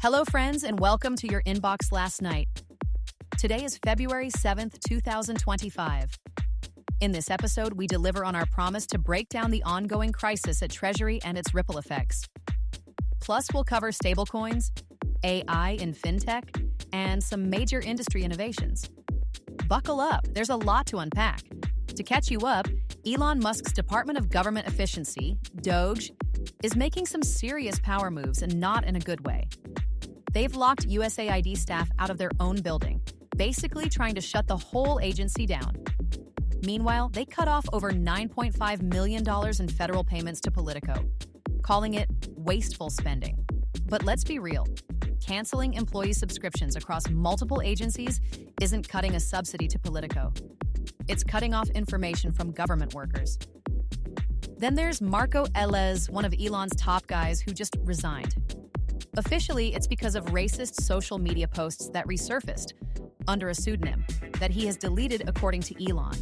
Hello, friends, and welcome to your inbox last night. Today is February 7th, 2025. In this episode, we deliver on our promise to break down the ongoing crisis at Treasury and its ripple effects. Plus, we'll cover stablecoins, AI in fintech, and some major industry innovations. Buckle up, there's a lot to unpack. To catch you up, Elon Musk's Department of Government Efficiency, Doge, is making some serious power moves and not in a good way. They've locked USAID staff out of their own building, basically trying to shut the whole agency down. Meanwhile, they cut off over $9.5 million in federal payments to Politico, calling it wasteful spending. But let's be real. Canceling employee subscriptions across multiple agencies isn't cutting a subsidy to Politico. It's cutting off information from government workers. Then there's Marco Elez, one of Elon's top guys who just resigned. Officially, it's because of racist social media posts that resurfaced under a pseudonym that he has deleted according to Elon.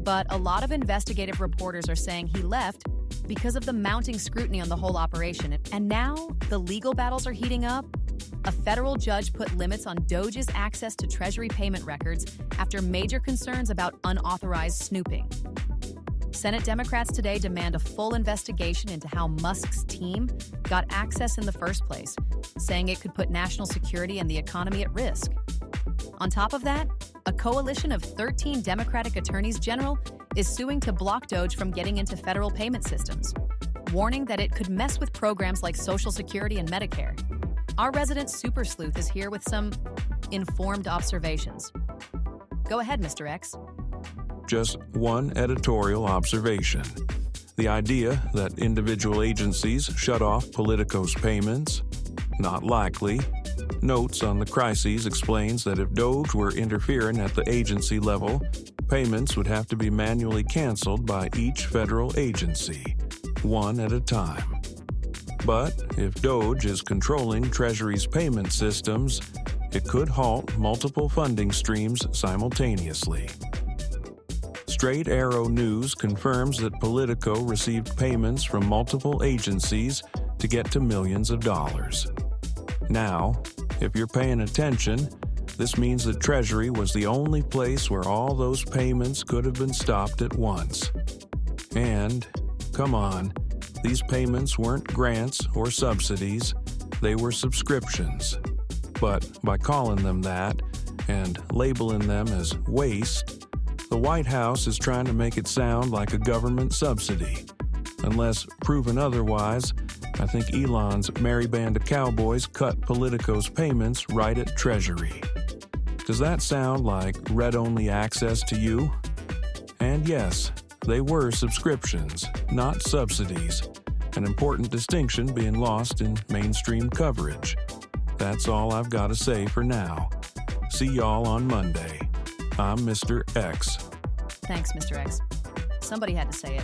But a lot of investigative reporters are saying he left because of the mounting scrutiny on the whole operation. And now the legal battles are heating up. A federal judge put limits on Doge's access to Treasury payment records after major concerns about unauthorized snooping. Senate Democrats today demand a full investigation into how Musk's team got access in the first place, saying it could put national security and the economy at risk. On top of that, a coalition of 13 Democratic attorneys general is suing to block Doge from getting into federal payment systems, warning that it could mess with programs like Social Security and Medicare. Our resident super sleuth is here with some informed observations. Go ahead, Mr. X. Just one editorial observation. The idea that individual agencies shut off Politico's payments? Not likely. Notes on the Crises explains that if Doge were interfering at the agency level, payments would have to be manually canceled by each federal agency, one at a time. But if Doge is controlling Treasury's payment systems, it could halt multiple funding streams simultaneously. Straight Arrow News confirms that Politico received payments from multiple agencies to get to millions of dollars. Now, if you're paying attention, this means that Treasury was the only place where all those payments could have been stopped at once. And, come on, these payments weren't grants or subsidies, they were subscriptions. But by calling them that and labeling them as waste, the White House is trying to make it sound like a government subsidy. Unless proven otherwise, I think Elon's merry band of cowboys cut Politico's payments right at Treasury. Does that sound like read-only access to you? And yes, they were subscriptions, not subsidies, an important distinction being lost in mainstream coverage. That's all I've got to say for now. See y'all on Monday. I'm Mr. X. Thanks, Mr. X. Somebody had to say it.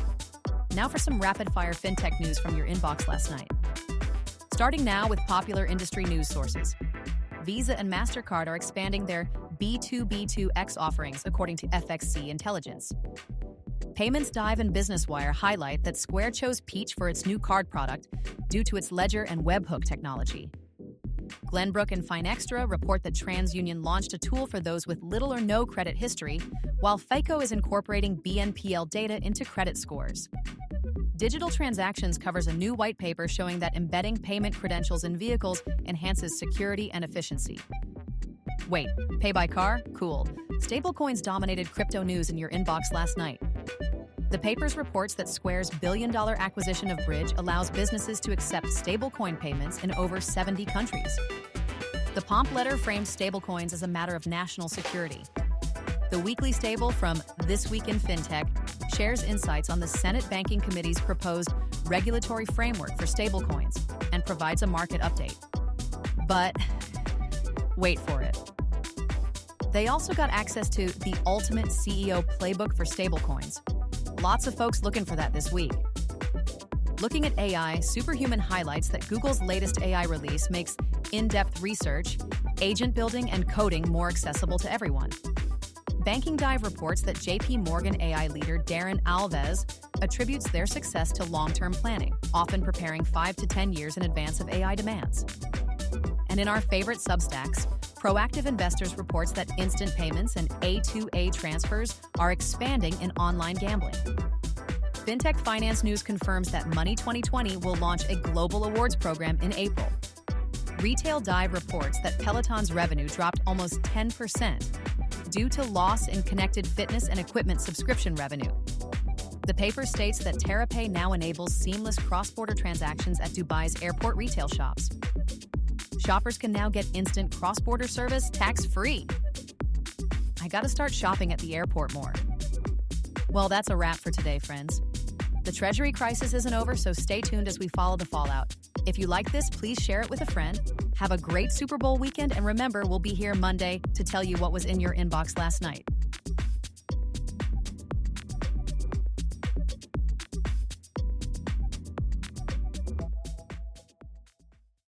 Now for some rapid-fire fintech news from your inbox last night. Starting now with popular industry news sources. Visa and MasterCard are expanding their B2B2X offerings, according to FXC Intelligence. Payments Dive and BusinessWire highlight that Square chose Peach for its new card product due to its ledger and webhook technology. Glenbrook and FinExtra report that TransUnion launched a tool for those with little or no credit history, while FICO is incorporating BNPL data into credit scores. Digital Transactions covers a new white paper showing that embedding payment credentials in vehicles enhances security and efficiency. Wait, pay by car? Cool. Stablecoins dominated crypto news in your inbox last night. The paper reports that Square's billion-dollar acquisition of Bridge allows businesses to accept stablecoin payments in over 70 countries. The pomp letter frames stablecoins as a matter of national security. The weekly stable from This Week in FinTech shares insights on the Senate Banking Committee's proposed regulatory framework for stablecoins and provides a market update. But wait for it. They also got access to the ultimate CEO playbook for stablecoins. Lots of folks looking for that this week. Looking at AI, Superhuman highlights that Google's latest AI release makes in-depth research, agent building, and coding more accessible to everyone. Banking Dive reports that JP Morgan AI leader Darren Alves attributes their success to long-term planning, often preparing 5 to 10 years in advance of AI demands. And in our favorite substacks, Proactive Investors reports that instant payments and A2A transfers are expanding in online gambling. FinTech Finance News confirms that Money 2020 will launch a global awards program in April. Retail Dive reports that Peloton's revenue dropped almost 10% due to loss in connected fitness and equipment subscription revenue. The paper states that TerraPay now enables seamless cross-border transactions at Dubai's airport retail shops. Shoppers can now get instant cross-border service tax-free. I gotta start shopping at the airport more. Well, that's a wrap for today, friends. The Treasury crisis isn't over, so stay tuned as we follow the fallout. If you like this, please share it with a friend. Have a great Super Bowl weekend, and remember, we'll be here Monday to tell you what was in your inbox last night.